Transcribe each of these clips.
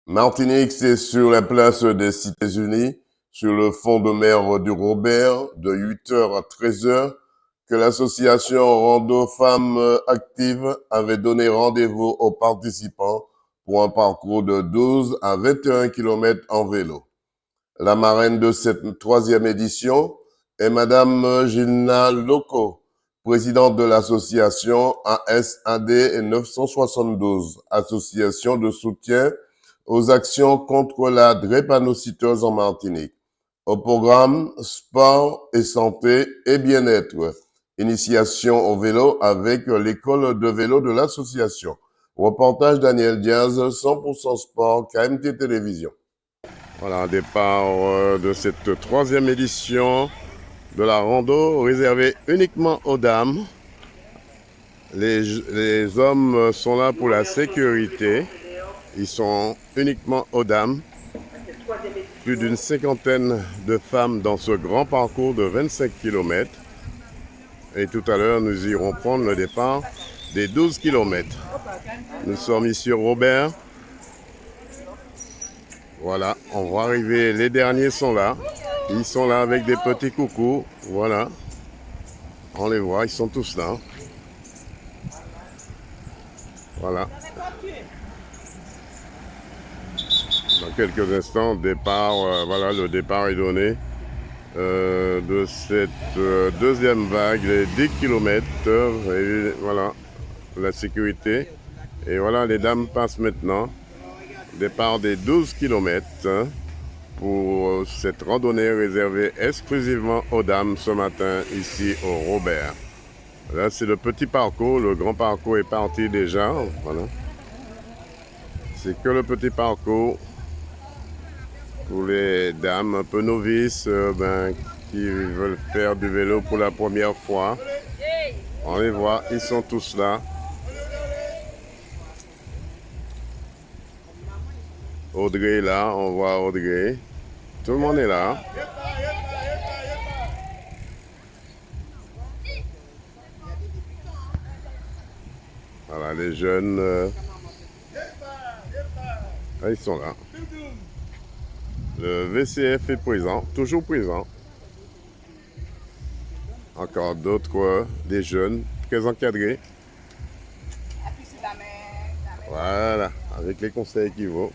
Martinique, c'est sur la place des Cités-Unies, sur le fond de mer du Robert, de 8h à 13h, que l'association Rando Femmes Actives avait donné rendez-vous aux participants pour un parcours de 12 à 21 km en vélo. La marraine de cette troisième édition est Madame Gilna Loco, présidente de l'association ASAD 972, association de soutien aux actions contre la drépanocytose en Martinique. Au programme, sport et santé et bien-être. Initiation au vélo avec l'école de vélo de l'association. Reportage Daniel Diaz, 100% sport, KMT Télévision. Voilà, départ de cette troisième édition de la rando réservée uniquement aux dames. Les hommes sont là pour la sécurité. Ils sont uniquement aux dames. Plus d'une cinquantaine de femmes dans ce grand parcours de 25 km. Et tout à l'heure, nous irons prendre le départ des 12 km. Nous sommes ici au Robert. Voilà, on va arriver. Les derniers sont là. Ils sont là avec des petits coucous. Voilà. On les voit, ils sont tous là. Voilà. Dans quelques instants, départ, voilà, le départ est donné de cette deuxième vague, les 10 km. Et voilà, la sécurité. Et voilà, les dames passent maintenant. Départ des 12 km pour cette randonnée réservée exclusivement aux dames ce matin ici au Robert. Là, c'est le petit parcours. Le grand parcours est parti déjà. Voilà. C'est que le petit parcours pour les dames un peu novices qui veulent faire du vélo pour la première fois. On les voit, ils sont tous là. Audrey est là, on voit Audrey. Tout le monde est là. Voilà, les jeunes, ils sont là. Le VCF est présent, toujours présent. Encore d'autres, des jeunes, très encadrés. Voilà, avec les conseils qui vont.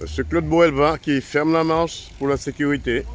Monsieur Claude Boelva qui ferme la marche pour la sécurité.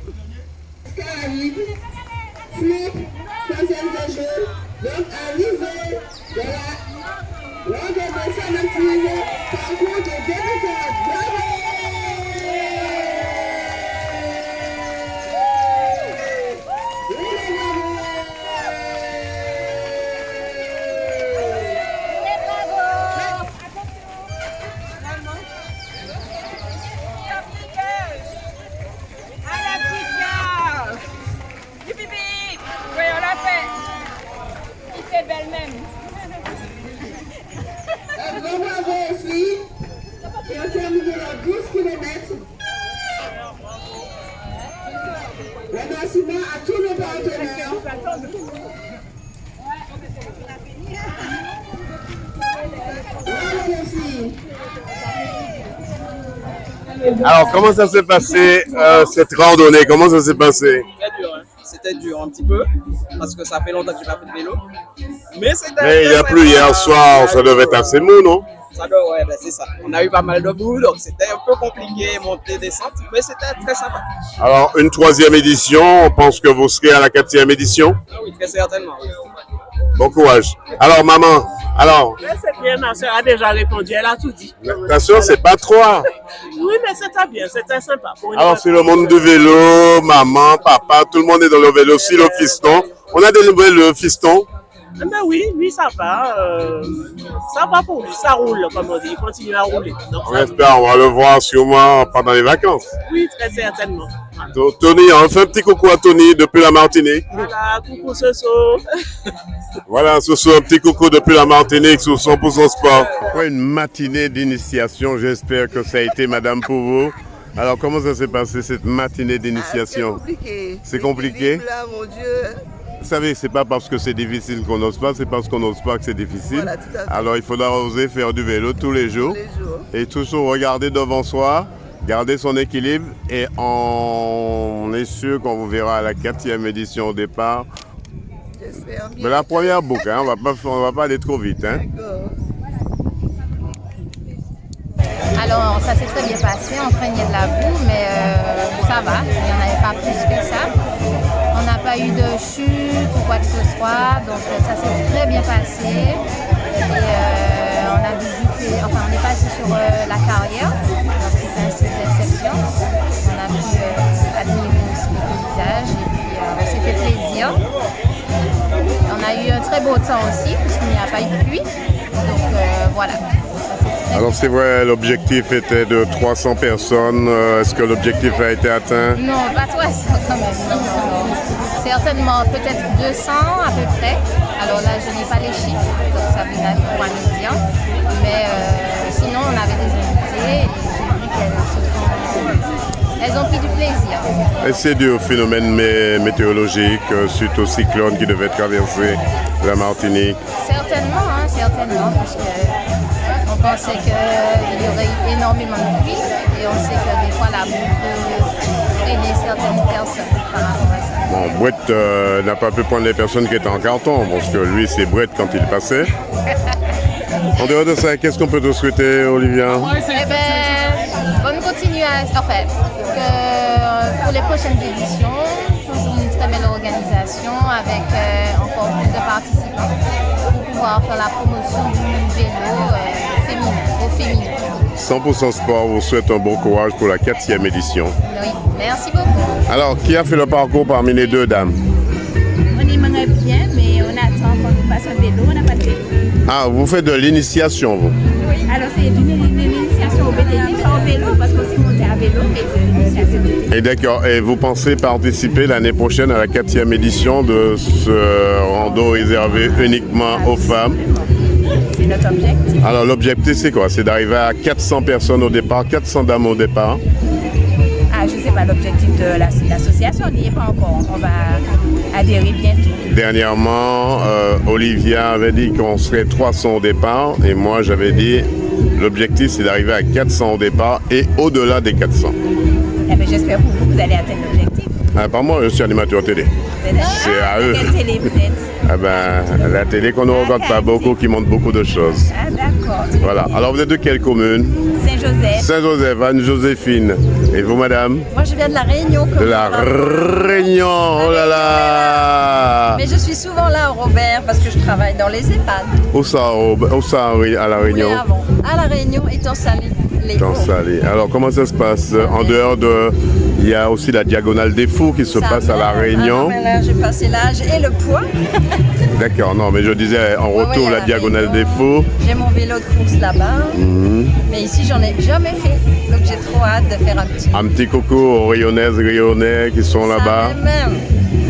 Remerciements à tous nos partenaires. Alors, comment ça s'est passé cette randonnée? Comment ça s'est passé? Très dur, hein. C'était dur un petit peu, parce que ça fait longtemps que je n'ai pas fait de vélo. Mais il y a plu hier soir, ça devait être assez mou, non? Ça doit, ouais, c'est ça. On a eu pas mal de boue, donc c'était un peu compliqué, monter, descendre, mais c'était très sympa. Alors, une troisième édition, on pense que vous serez à la 4e édition? Ah oui, très certainement. Oui. Bon courage. Alors, maman, alors... C'est bien, ma soeur a déjà répondu, elle a tout dit. Ta soeur, c'est pas toi. Oui, mais c'était bien, c'était sympa. Alors, c'est le monde du vélo, maman, papa, tout le monde est dans le vélo, aussi le fiston. On a des nouvelles fistons? Ben oui, ça va pour lui, ça roule, comme on dit, il continue à rouler. Donc, on espère, on va le voir sûrement pendant les vacances. Oui, très certainement. Voilà. Donc, Tony, on fait un petit coucou à Tony depuis la Martinique. Voilà, coucou Soso. Voilà, Soso, un petit coucou depuis la Martinique sur 100% sport. Ouais, une matinée d'initiation, j'espère que ça a été madame pour vous. Alors, comment ça s'est passé cette matinée d'initiation? C'est compliqué. C'est compliqué? Là, mon Dieu. Vous savez, c'est pas parce que c'est difficile qu'on n'ose pas, c'est parce qu'on n'ose pas que c'est difficile. Voilà, tout à fait. Alors il faudra oser faire du vélo tous les jours. Et toujours regarder devant soi, garder son équilibre et on est sûr qu'on vous verra à la 4e édition au départ. J'espère bien. Mais la première boucle, hein, on va pas aller trop vite. Hein. D'accord. Alors, ça s'est très bien passé, on craignait de la boue, mais ça va, il n'y en avait pas plus que ça. On n'a pas eu de chute ou quoi que ce soit, donc ça s'est très bien passé. Et on a visité, enfin on est passé sur la carrière, donc c'était un site d'exception. On a pu admirer aussi les paysages et puis on s'est fait plaisir. On a eu un très beau temps aussi, puisqu'il n'y a pas eu de pluie, donc voilà. Alors c'est vrai, l'objectif était de 300 personnes. Est-ce que l'objectif a été atteint? Non, pas 300 quand même. Non. Certainement peut-être 200 à peu près. Alors là, je n'ai pas les chiffres, donc ça fait pour un médian. Mais sinon, on avait des invités et j'ai vu qu'elles ont pris du plaisir. Et c'est dû au phénomène météorologique suite au cyclone qui devait traverser la Martinique. Certainement, parce qu'on pensait qu'il y aurait eu énormément de pluie et on sait que des fois la boue peut freiner certaines personnes par rapport à ça. Bon, Brett n'a pas pu prendre les personnes qui étaient en carton, parce que lui c'est Brett quand il passait. En dehors de ça, qu'est-ce qu'on peut te souhaiter, Olivia? Eh bien, bonne continuation, enfin, pour les prochaines éditions, toujours une très belle organisation avec encore plus de participants pour pouvoir faire la promotion du vélo au féminin. 100% Sport vous souhaite un bon courage pour la 4e édition. Oui, merci beaucoup. Alors, qui a fait le parcours parmi les deux dames? On aimerait bien, mais on attend qu'on nous passe un vélo, on n'a pas de vélo. Ah, vous faites de l'initiation, vous? Oui, alors c'est une initiation au VTT, pas au vélo, parce qu'on s'est monté à vélo, mais c'est une initiation VTT. Et d'accord, et vous pensez participer l'année prochaine à la 4e édition de ce rando réservé uniquement aux femmes? C'est notre objectif. Alors l'objectif c'est quoi? C'est d'arriver à 400 personnes au départ, 400 dames au départ. Ah, je ne sais pas l'objectif de l'association, on n'y est pas encore. On va adhérer bientôt. Dernièrement, Olivia avait dit qu'on serait 300 au départ et moi j'avais dit l'objectif c'est d'arriver à 400 au départ et au-delà des 400. Eh bien, j'espère pour vous que vous allez atteindre l'objectif. Ah, pas moi, je suis animateur télé. C'est à eux. Quelle télé vous êtes? Ah ben, la télé qu'on ne regarde pas beaucoup, qui montre beaucoup de choses. Ah, d'accord. Voilà. Alors vous êtes de quelle commune? Saint-Joseph. Saint-Joseph, Anne-Joséphine. Et vous, madame? Moi, je viens de la Réunion. De la Réunion, oh là là! Mais je suis souvent là, Robert, parce que je travaille dans les EHPAD. Où ça, à la Réunion? Avant. À la Réunion, étant salé. Dans Salé. Alors, comment ça se passe? En dehors de... Il y a aussi la Diagonale des Fous qui se passe à la Réunion. Ah non, mais là, j'ai passé l'âge et le poids. D'accord, non, mais je disais, on retrouve la Diagonale des Fous. J'ai mon vélo de course là-bas. Mais ici, j'en ai jamais fait. Donc, j'ai trop hâte de faire un petit... Un petit coucou aux Rayonnaises, Rayonnais qui sont là-bas. Même.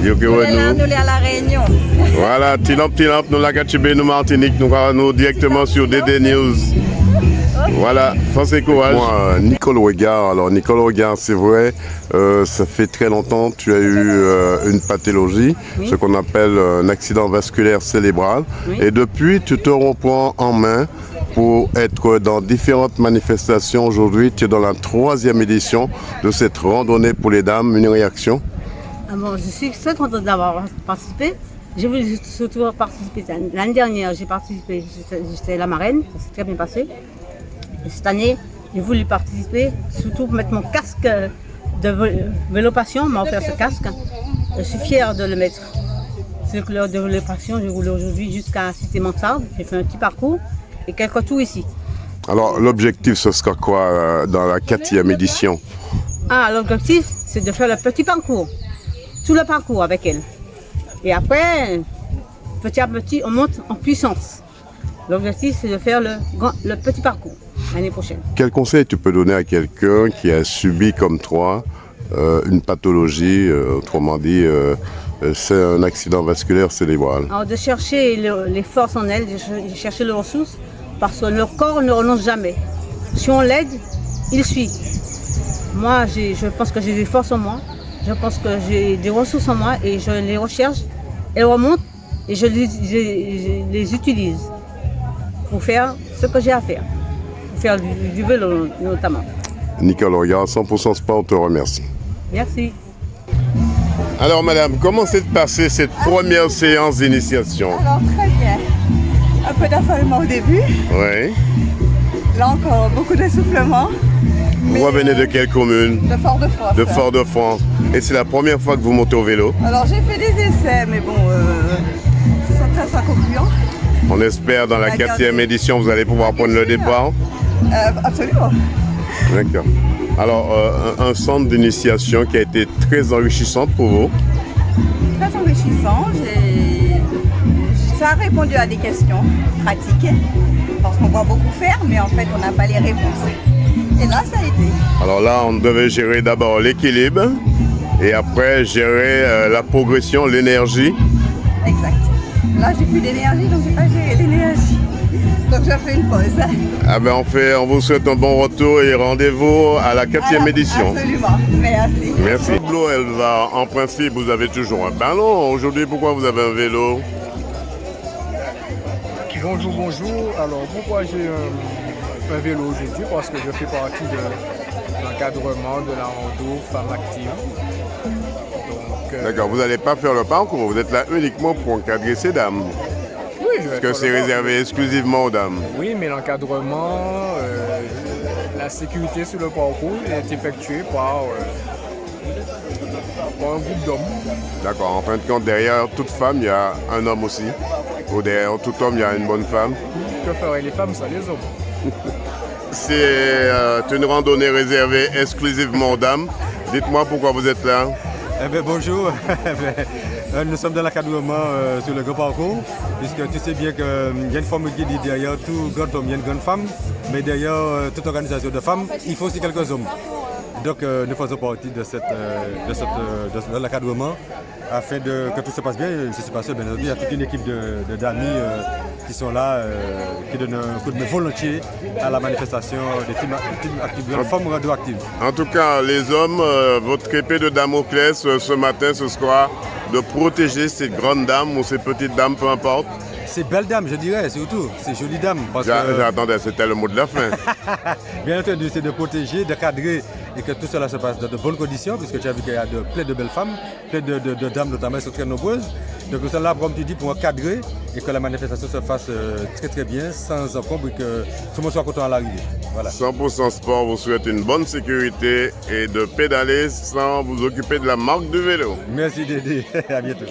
Nous sommes à la Réunion. Voilà, Tilap, nous la Gatibé, nous Martinique, nous directement sur DD News. Voilà, force et courage. Moi, Nicole Regard. Alors, Nicole Regard, c'est vrai, ça fait très longtemps que tu as eu une pathologie, ce qu'on appelle un accident vasculaire cérébral. Et depuis, tu te reprends en main pour être dans différentes manifestations. Aujourd'hui, tu es dans la 3e édition de cette randonnée pour les dames. Une réaction? Ah bon, je suis très contente d'avoir participé. J'ai voulu surtout participer. L'année dernière, j'ai participé, j'étais la marraine, ça s'est très bien passé. Et cette année, j'ai voulu participer, surtout pour mettre mon casque de vélo passion, m'a offert ce casque. Je suis fière de le mettre. C'est le couleur de vélo passion, j'ai roulé aujourd'hui jusqu'à Cité-Mansarde. J'ai fait un petit parcours et quelques tours ici. Alors, l'objectif, ce sera quoi dans la 4e édition? Ah, l'objectif, c'est de faire le petit parcours. Tout le parcours avec elle. Et après, petit à petit, on monte en puissance. L'objectif, c'est de faire le petit parcours l'année prochaine. Quel conseil tu peux donner à quelqu'un qui a subi comme toi une pathologie, autrement dit, c'est un accident vasculaire cérébral? Alors, de chercher les forces en elle, de chercher les ressources, parce que leur corps ne renonce jamais. Si on l'aide, il suit. Moi, je pense que j'ai des forces en moi. Je pense que j'ai des ressources en moi et je les recherche elles remontent et je les utilise pour faire ce que j'ai à faire. Pour faire du vélo notamment. Nicole Roya, 100% Sport, on te remercie. Merci. Alors madame, comment s'est passée cette première séance d'initiation? Alors très bien. Un peu d'affolement au début. Oui. Là encore, beaucoup d'essoufflement. Vous revenez de quelle commune? De Fort-de-France. De Fort-de-France. Et c'est la première fois que vous montez au vélo? Alors j'ai fait des essais, mais bon, c'est très concluant. On espère dans la 4e édition, vous allez pouvoir prendre le départ? Absolument. D'accord. Alors, un centre d'initiation qui a été très enrichissant pour vous? Très enrichissant. Ça a répondu à des questions pratiques, parce qu'on voit beaucoup faire, mais en fait, on n'a pas les réponses. Et là, ça a été. Alors là, on devait gérer d'abord l'équilibre et après gérer la progression, l'énergie. Exact. Là, j'ai plus d'énergie, donc j'ai pas géré l'énergie. Donc je fais une pause. Ah ben on vous souhaite un bon retour et rendez-vous à la 4e édition. Absolument, merci. Merci. L'eau, elle va, en principe, vous avez toujours un ballon. Aujourd'hui, pourquoi vous avez un vélo? Bonjour. Alors pourquoi j'ai un vélo aujourd'hui? Parce que je fais partie de l'encadrement de la rando Femmes Actives. D'accord, vous n'allez pas faire le parcours, vous êtes là uniquement pour encadrer ces dames. Oui, parce que c'est réservé exclusivement aux dames. Oui, mais l'encadrement, la sécurité sur le parcours est effectuée par un groupe d'hommes. D'accord, en fin de compte, derrière toute femme, il y a un homme aussi. Ou derrière tout homme, il y a une bonne femme. Que feraient les femmes sans les hommes? C'est une randonnée réservée exclusivement aux dames. Dites-moi pourquoi vous êtes là. Bonjour, nous sommes dans l'encadrement sur le grand parcours, puisque tu sais bien qu'il y a une forme qui dit derrière tout grand homme, il y a une grande femme, mais derrière toute organisation de femmes, il faut aussi quelques hommes. Donc nous faisons partie de l'encadrement afin que tout se passe bien. Je ne suis pas seul, bien entendu, il y a toute une équipe d'amis qui sont là, qui donnent un coup de main volontiers à la manifestation des teams actives, de la femme radioactive. En tout cas, les hommes, votre épée de Damoclès ce matin, ce sera de protéger ces grandes dames ou ces petites dames, peu importe. Ces belles dames, je dirais, surtout, ces jolies dames. J'attendais, c'était le mot de la fin. Bien entendu, c'est de protéger, de cadrer et que tout cela se passe dans de bonnes conditions, puisque tu as vu qu'il y a plein de belles femmes, plein de dames notamment, elles sont très nombreuses. Donc nous sommes là, comme tu dis, pour cadrer et que la manifestation se fasse très bien, sans encombre et que tout le monde soit content à l'arrivée. Voilà. 100% Sport vous souhaite une bonne sécurité et de pédaler sans vous occuper de la marque du vélo. Merci Dédé, à bientôt.